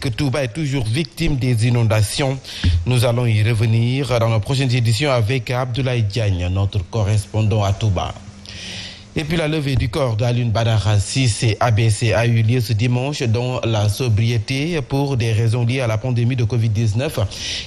publique. Touba est toujours victime des inondations. Nous allons y revenir dans nos prochaines éditions avec Abdoulaye Diagne, notre correspondant à Touba. Et puis la levée du corps d'Alioune Badara Cissé ABC a eu lieu ce dimanche dans la sobriété pour des raisons liées à la pandémie de Covid-19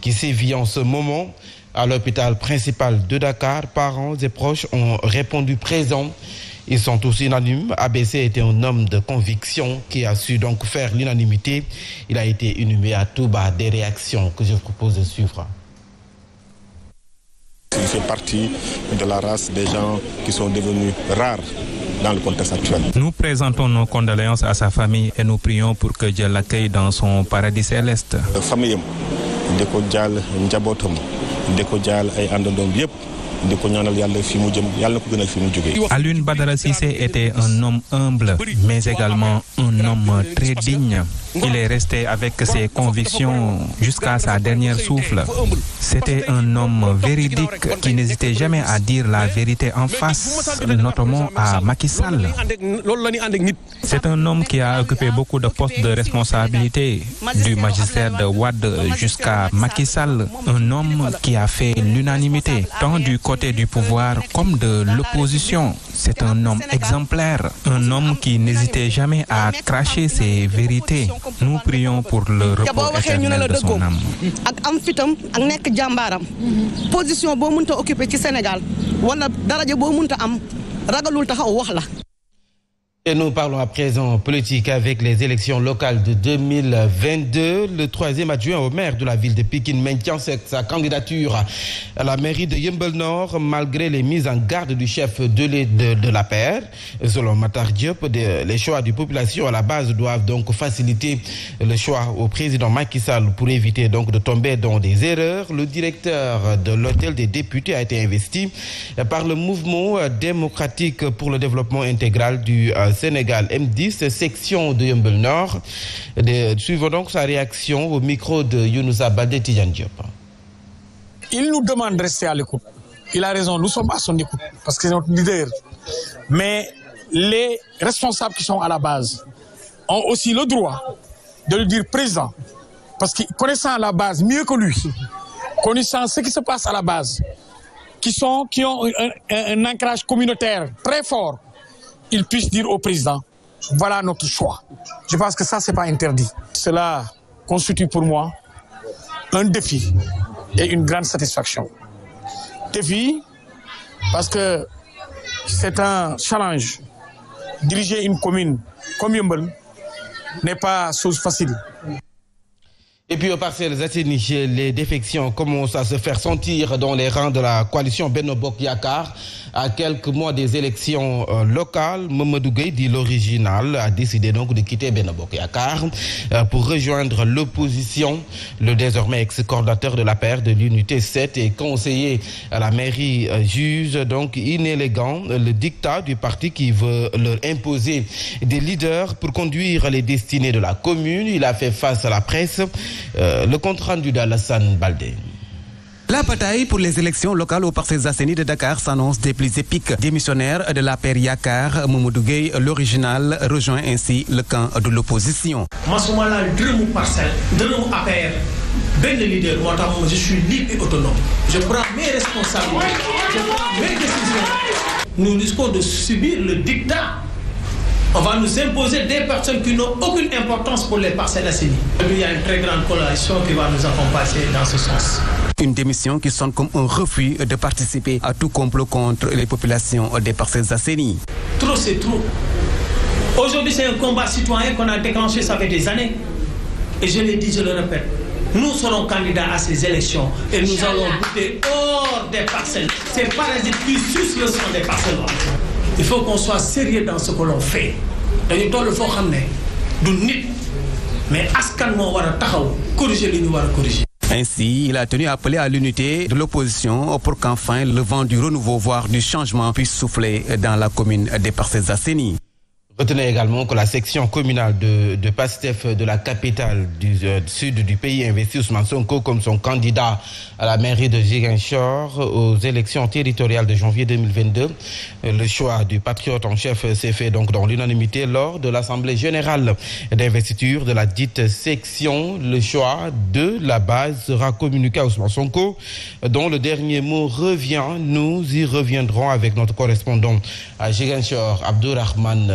qui sévit en ce moment. À l'hôpital principal de Dakar, parents et proches ont répondu présents. Ils sont tous unanimes. ABC était un homme de conviction qui a su donc faire l'unanimité. Il a été inhumé à Touba. Des réactions que je vous propose de suivre. Il fait partie de la race des gens qui sont devenus rares dans le contexte actuel. Nous présentons nos condoléances à sa famille et nous prions pour que Dieu l'accueille dans son paradis céleste. Famille deko dial njabotam deko dial ay andandom yépp. Alioune Badara Cissé était un homme humble, mais également un homme très digne. Il est resté avec ses convictions jusqu'à sa dernière souffle. C'était un homme véridique qui n'hésitait jamais à dire la vérité en face, notamment à Macky Sall. C'est un homme qui a occupé beaucoup de postes de responsabilité, du magistère de Wade jusqu'à Macky Sall. Un homme qui a fait l'unanimité, tant du côté du pouvoir comme de l'opposition. C'est un homme exemplaire, un homme qui n'hésitait jamais à cracher ses vérités. Nous prions pour le repos éternel de son âme. Position boo mënta occuper ci Sénégal wala daraja boo mënta am ragalul taxaw wax la. Et nous parlons à présent politique avec les élections locales de 2022. Le troisième adjoint au maire de la ville de Pikine maintient sa candidature à la mairie de Yeumbeul Nord malgré les mises en garde du chef de l'APR. Selon Matar Diop, les choix de population à la base doivent donc faciliter le choix au président Macky Sall pour éviter donc de tomber dans des erreurs. Le directeur de l'hôtel des députés a été investi par le mouvement démocratique pour le développement intégral du Sénégal M10, section de Yeumbeul Nord. Suivons donc sa réaction au micro de Younousa Baldé Tidiane Diop. Il nous demande de rester à l'écoute. Il a raison, nous sommes à son écoute parce que c'est notre leader. Mais les responsables qui sont à la base ont aussi le droit de lui dire président. Parce que connaissant la base mieux que lui, connaissant ce qui se passe à la base, qui ont un ancrage communautaire très fort, ils puissent dire au président, voilà notre choix. Je pense que ça, c'est pas interdit. Cela constitue pour moi un défi et une grande satisfaction. Défi, parce que c'est un challenge. Diriger une commune comme Yeumbeul n'est pas chose facile. Et puis aux Parcelles Assainies, les défections commencent à se faire sentir dans les rangs de la coalition Benno Bokk Yakaar. À quelques mois des élections locales, Mamadou Gueye, dit l'original, a décidé donc de quitter Benno Bokk Yakaar pour rejoindre l'opposition. Le désormais ex-coordinateur de l'APR de l'unité 7 et conseiller à la mairie juge donc inélégant le dictat du parti qui veut leur imposer des leaders pour conduire les destinées de la commune. Il a fait face à la presse. Le compte rendu d'Alassane Baldé. La bataille pour les élections locales aux Parcelles Assainies de Dakar s'annonce des plus épiques. Démissionnaire de l'APR Yakaar, Mamadou Gueye, l'original, rejoint ainsi le camp de l'opposition. Massoumala, dërëmu Parcelles, dërëmu APR, ben leader, moi je suis libre et autonome. Je prends mes responsabilités, je prends mes décisions. Nous risquons de subir le dictat. On va nous imposer des personnes qui n'ont aucune importance pour les Parcelles Assainies. Il y a une très grande coalition qui va nous accompagner dans ce sens. Une démission qui sonne comme un refus de participer à tout complot contre les populations des Parcelles Assainies. Trop, c'est trop. Aujourd'hui, c'est un combat citoyen qu'on a déclenché, ça fait des années. Et je l'ai dit, je le répète. Nous serons candidats à ces élections et nous allons goûter hors des parcelles. Ces parasites qui sucent le sang des parcelles. Il faut qu'on soit sérieux dans ce que l'on fait. Dañu toll foo xam ne du nit mais askan moo war a taxaw corriger li ñu war a corriger. Ainsi, il a tenu à appeler à l'unité de l'opposition pour qu'enfin le vent du renouveau, voire du changement, puisse souffler dans la commune des Parcelles Assainies. Retenez également que la section communale de PASTEF de la capitale du sud du pays investit Ousmane Sonko comme son candidat à la mairie de Ziguinchor aux élections territoriales de janvier 2022. Le choix du patriote en chef s'est fait donc dans l'unanimité lors de l'Assemblée générale d'investiture de la dite section. Le choix de la base sera communiqué à Ousmane Sonko, dont le dernier mot revient. Nous y reviendrons avec notre correspondant à Ziguinchor, Abdourahmane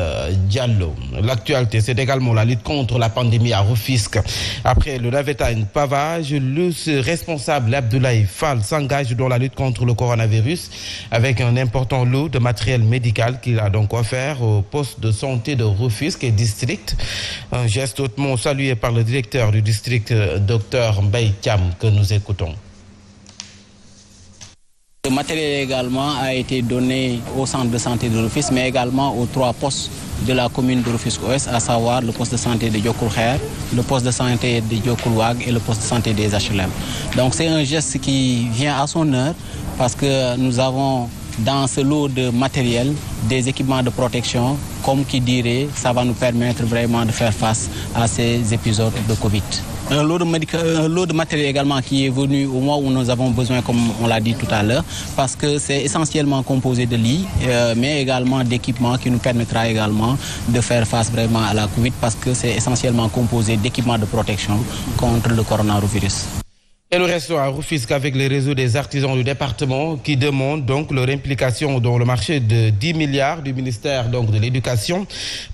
Diallo. L'actualité, c'est également la lutte contre la pandémie à Rufisque. Après le Navétane pavage, le responsable Abdoulaye Fall s'engage dans la lutte contre le coronavirus avec un important lot de matériel médical qu'il a donc offert au poste de santé de Rufisque et district. Un geste hautement salué par le directeur du district, Dr Mbaye Thiam, que nous écoutons. Le matériel également a été donné au centre de santé de Rufisque, mais également aux 3 postes de la commune de Rufisque-Ouest, à savoir le poste de santé de Diokoul-Kher, le poste de santé de Diokoul-Ouag et le poste de santé des HLM. Donc c'est un geste qui vient à son heure parce que nous avons dans ce lot de matériel des équipements de protection, comme qui dirait, ça va nous permettre vraiment de faire face à ces épisodes de Covid. Un lot de matériel également qui est venu au moment où nous avons besoin, comme on l'a dit tout à l'heure, parce que c'est essentiellement composé de lits, mais également d'équipements qui nous permettra également de faire face vraiment à la Covid, parce que c'est essentiellement composé d'équipements de protection contre le coronavirus. Et nous restons à Rufisque avec les réseaux des artisans du département qui demandent donc leur implication dans le marché de 10 milliards du ministère donc de l'Éducation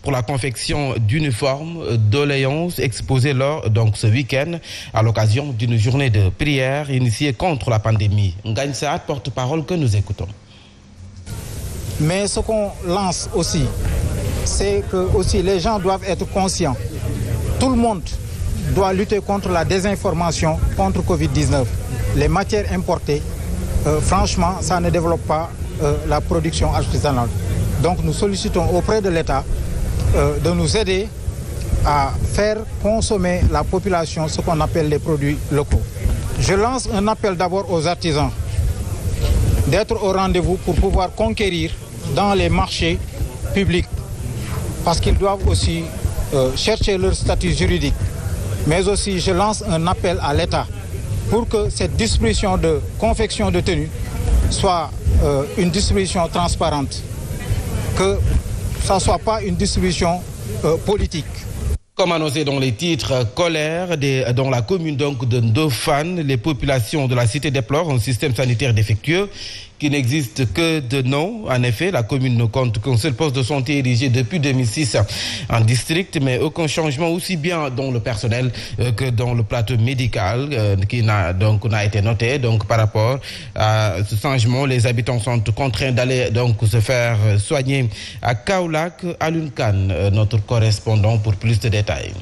pour la confection d'uniformes, doléances exposées lors donc ce week-end à l'occasion d'une journée de prière initiée contre la pandémie. Ngagne Saad, porte-parole que nous écoutons. Mais ce qu'on lance aussi, c'est que aussi les gens doivent être conscients. Tout le monde doit lutter contre la désinformation contre Covid-19. Les matières importées, franchement, ça ne développe pas la production artisanale. Donc nous sollicitons auprès de l'État de nous aider à faire consommer la population ce qu'on appelle les produits locaux. Je lance un appel d'abord aux artisans d'être au rendez-vous pour pouvoir conquérir dans les marchés publics parce qu'ils doivent aussi chercher leur statut juridique. Mais aussi, je lance un appel à l'État pour que cette distribution de confection de tenues soit une distribution transparente, que ça ne soit pas une distribution politique. Comme annoncé dans les titres, colère dans la commune donc de Ndofane, les populations de la cité déplorent un système sanitaire défectueux qui n'existe que de nom. En effet, la commune ne compte qu'un seul poste de santé érigé depuis 2006 en district, mais aucun changement aussi bien dans le personnel que dans le plateau médical qui n'a été noté. Donc par rapport à ce changement, les habitants sont contraints d'aller donc se faire soigner à Kaolack. Alun Khan, notre correspondant pour plus de détails.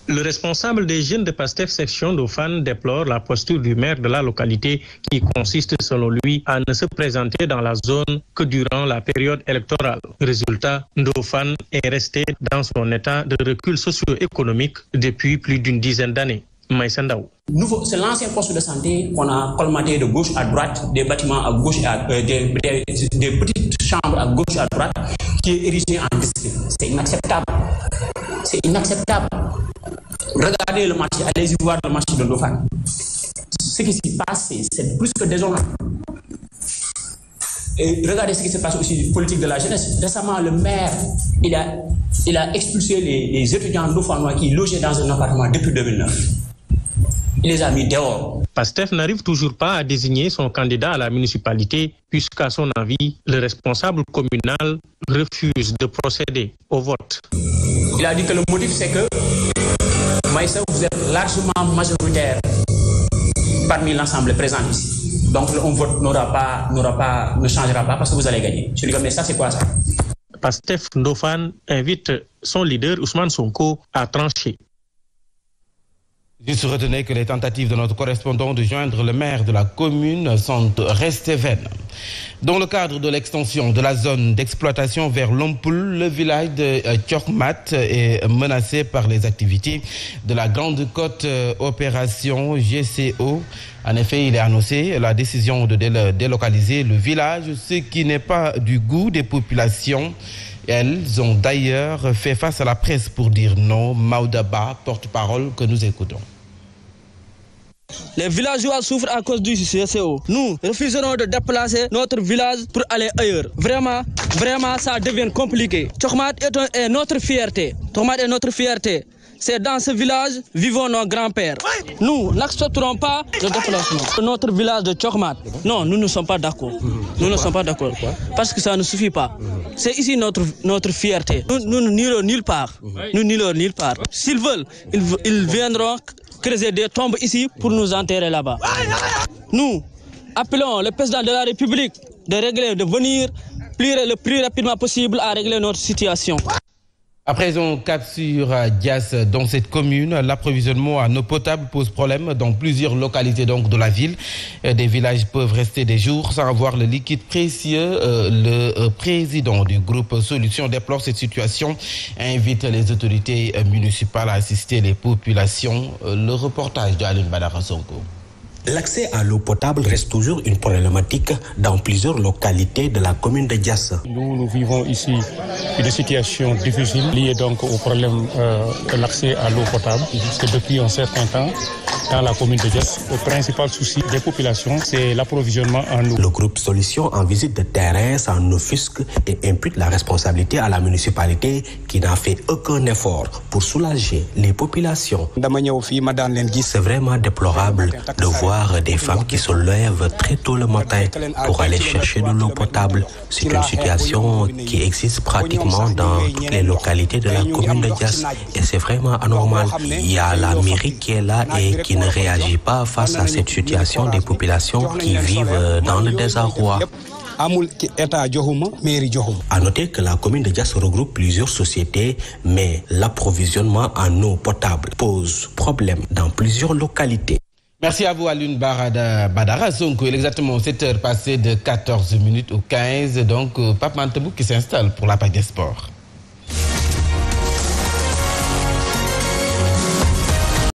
Le responsable des jeunes de PASTEF section Ndofane déplore la posture du maire de la localité qui consiste selon lui à ne se présenter dans la zone que durant la période électorale. Résultat, Ndofane est resté dans son état de recul socio-économique depuis plus d'une dizaine d'années. Maïsandaou. C'est l'ancien poste de santé qu'on a colmaté de gauche à droite, des bâtiments à gauche, des petites chambres à gauche à droite, qui est érigé en district. C'est inacceptable. C'est inacceptable. Regardez le marché, allez-y voir le marché de Ndofane. Ce qui s'y passe, c'est plus que désolant. Et regardez ce qui se passe aussi du politique de la jeunesse. Récemment, le maire, il a expulsé les étudiants ndofanois qui logeaient dans un appartement depuis 2009. Il les a mis dehors. PASTEF n'arrive toujours pas à désigner son candidat à la municipalité puisqu'à son avis, le responsable communal refuse de procéder au vote. Il a dit que le motif c'est que Maïssa, vous êtes largement majoritaire parmi l'ensemble présent ici. Donc un vote ne changera pas parce que vous allez gagner. Je lui dis mais ça c'est quoi ça? PASTEF Ndofane invite son leader Ousmane Sonko à trancher. Juste retenez que les tentatives de notre correspondant de joindre le maire de la commune sont restées vaines. Dans le cadre de l'extension de la zone d'exploitation vers Lompoul, le village de Tchokmat est menacé par les activités de la Grande Côte Opération GCO. En effet, il est annoncé la décision de délocaliser le village, ce qui n'est pas du goût des populations. Elles ont d'ailleurs fait face à la presse pour dire non. Maoudaba, porte-parole que nous écoutons. Les villageois souffrent à cause du CCO. Nous refuserons de déplacer notre village pour aller ailleurs. Vraiment, ça devient compliqué. Tchokmat est notre fierté. Tchokmat est notre fierté. C'est dans ce village vivons nos grands-pères. Nous n'accepterons pas le déplacement de notre village de Tchokmat. Non, nous ne sommes pas d'accord. Nous ne sommes pas d'accord. Parce que ça ne suffit pas. C'est ici notre fierté. Nous n'irons nulle part. Nous n'irons nulle part. S'ils veulent, ils viendront creuser des tombes ici pour nous enterrer là-bas. Nous appelons le président de la République de venir le plus rapidement possible à régler notre situation. À présent, cap sur Diass, dans cette commune, l'approvisionnement en eau potable pose problème dans plusieurs localités donc de la ville. Des villages peuvent rester des jours sans avoir le liquide précieux. Le président du groupe Solutions déplore cette situation et invite les autorités municipales à assister les populations. Le reportage de Alioune Badara Sonko. L'accès à l'eau potable reste toujours une problématique dans plusieurs localités de la commune de Diass. Nous vivons ici une situation difficile liée donc au problème de l'accès à l'eau potable. Parce que depuis un certain temps, dans la commune de Diass, le principal souci des populations, c'est l'approvisionnement en eau. Le groupe Solutions en visite de terrain s'en offusque et impute la responsabilité à la municipalité qui n'a fait aucun effort pour soulager les populations. C'est vraiment déplorable de voir des femmes qui se lèvent très tôt le matin pour aller chercher de l'eau potable. C'est une situation qui existe pratiquement dans toutes les localités de la commune de Diass et c'est vraiment anormal. Il y a la mairie qui est là et qui ne réagit pas face à cette situation des populations qui vivent dans le désarroi. À noter que la commune de Diass regroupe plusieurs sociétés, mais l'approvisionnement en eau potable pose problème dans plusieurs localités. Merci à vous, Alioune Badara Sonko. Il est exactement 7h passées de 14 minutes ou 15. Donc, Pape Mantabou qui s'installe pour la page des sports.